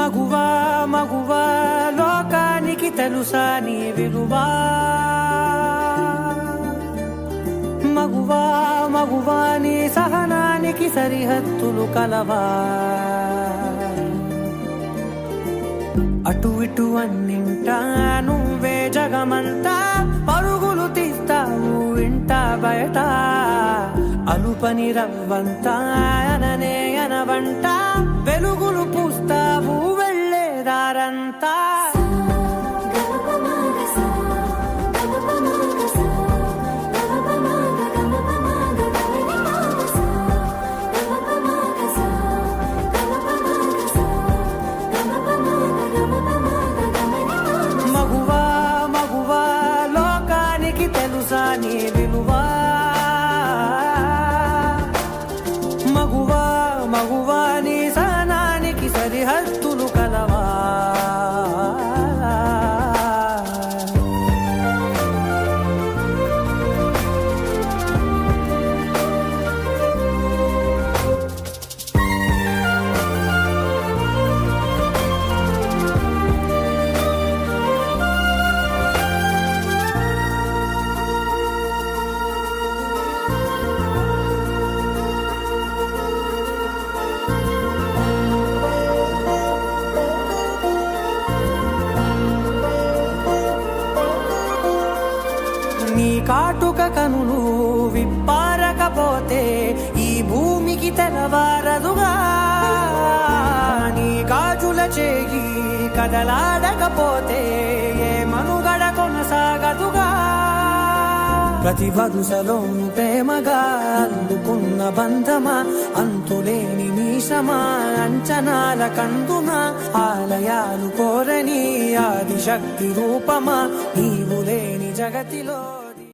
మగువా మగువా లోకానికి తెలుసా నీ విలువా మగువా మగువా నీ సహనానికి సరిహద్దులు కలవా అటు ఇటు అన్నింటా నువ్వే జగమంతా పరుగులు తీస్తావు ఇంట బయట అలుపని రవ్వంతా అననే అనవంట వెలుగులు పూస్తావు వెళ్ళేదారంతా మగువా మగువా లోకానికి తెలుసా నీ విలువా మగువా మగువా నీ సహనానికి సరిహద్దులు కలవా నీ కాటుక కనులు విప్పారకపోతే ఈ భూమికి తెలవారదుగా నీ గాజుల చేయి కదలాడకపోతే ఏ మనుగడ కొనసాగదుగా ప్రతి వరుసలోను ప్రేమగా అందుకున్న బంధమా అంతులేని మీసమా అంచనాల కందున ఆలయాలు కోరని ఆదిశక్తి రూపమా నీవు లేని జగతిలో